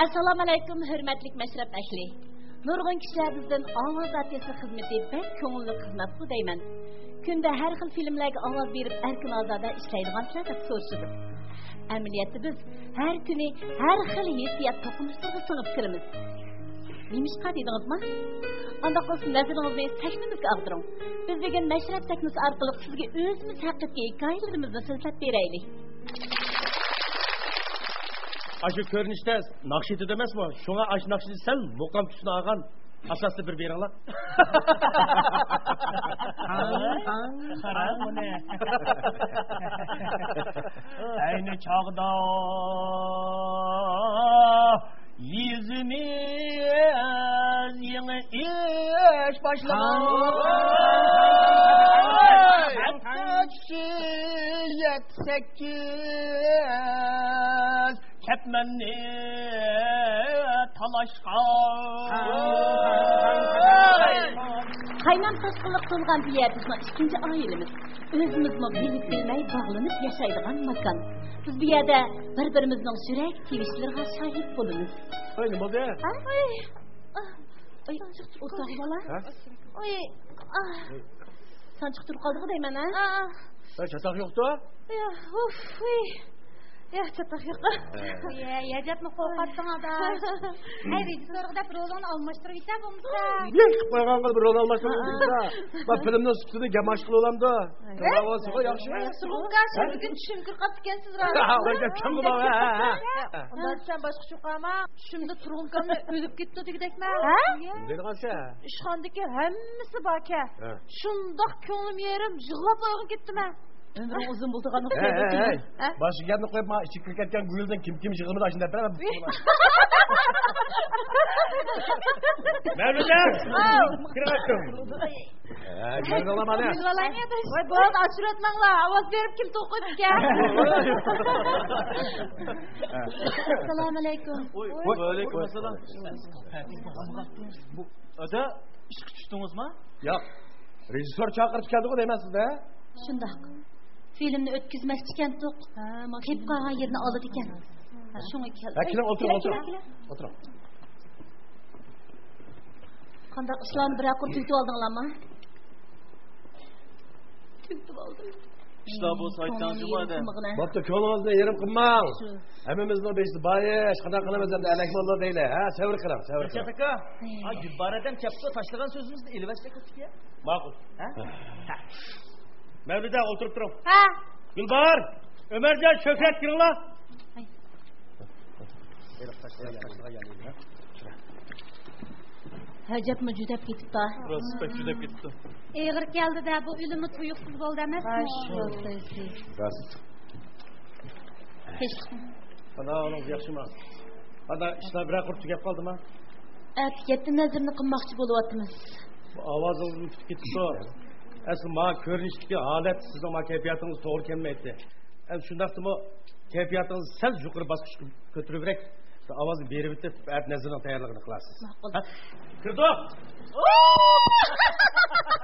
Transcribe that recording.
Assalomu alaykum, hurmatli mashrab ahli. Nurg'un kishilar bizdan ovoz artisti xizmati bek ko'ngilli xizmat bu deyman. Kunda har xil filmlarga ovoz berib, erkin ozoda ishlaydigan sizlar deb so'rashdim. Amaliyotda biz har kuni har xil hissiyot to'qinishlarga singib kiramiz. Nimishqa deydingizmi? Anda qilsin nazaringizni sahnamizga ag'diring. Biz degan mashrab sahnasi orqali sizga o'zimiz haqidagi hikoyalarimizni so'zlab beraylik. Aşı görünüşte nakşit edemez mi? Şuna aş nakşiti sen mukam tüsünü ağan asaslı bir beyanlar. Karan bu ne? Aynı çağda yüzümüz yeni iş başladı. Kaç yet sekiz Kepmenni talaşkan. Qaynam toshqinlik qilgan bu yer bizning ikkinchi oilamiz. O'zimizning bilib bilmay bog'lanib yashaydigan makon. Biz bu yerda bir-birimizning yurak tevishlarga shohid bo'lamiz. Oy nima bo'ldi? Oy, o'taqbola. Oy, sanchiq turib qoldi deyman, ha? Çatak yoktu. Ya, uf, ya çatak yok. Ya, yacatma korkattın ada. Ay, rejissörü de rolunu almıştırıp ite bulmuşsa. Ne koygan bir rol almasın da. Bak filmden sütünü gemaşkılı olan da. Bravo, sıkı yakşı. Sıkıka şimdi gün şümkür kapı kensiz razı. Orada kim bu da? Ondan sen başka şu kama. Şimdi Turgun kanı ölüp gitti gidek mi? Dedi kansa. Şuandaki hemmisi baka. Şundak könlüm yerim jığlap oyun gitti mi? Ömrüm uzun buldu kanı koydu. Başı kendini koyup ma içi kırketken guyuldan kim jığımı da şimdi beraber. Mevlüt'e! Kırık attım. Güzel olamadı. Güzel olamıyor. Vay bu arada aşır etmenle avaz verip kim tokuydu ki? Assalamu alaikum. Aleyküm selam. Bu öde iş küçüktünüz mü? Yok. Rejissör çağırıp geldi o demezsiniz de. Şundak. Filmni ötküzmek iken tok. Kep kalgan yerini alır iken. Şunu keldi. Kelin oturun. Qandaq ishlarni bir akır tüytüp aldыңlarmı? Tüytüp aldım. İşte bu sayttan cumada. Bapta könlünüzde yerim kılmang. Hemimizin beşti bayiş. Qandaq qılamaz hem de elekli olur değil. Ha, sevir kılam. Çataka. Ha, Gülbare'den kepsi taşlagan sözümüzde elivesle kötü ya. Makul. Ha? Mevlüt'e oturup durun. Ha? Gülbar, Ömercan, Şöhret girin la. Hacep mi cüdep gitip da? Burası pek cüdep gitti. Eğir geldi de bu ülümü tuyuksuz oldu demez mi? Rast. Bana onun yakışma. Bana işler bir akır tükep kaldı mı? Evet, yetti nezirini kılmakçı buluvatımız. Bu avazınızın gitti o. Asıl ma görünüşteki alet sizin ma keyfiyatınız doğru kelmeydi. En şundaktı mı keyfiyatınız sen yukarı basmış götürüverek avazı beri bitip er nezirinin tayarlığını kılarsınız. Kırdı.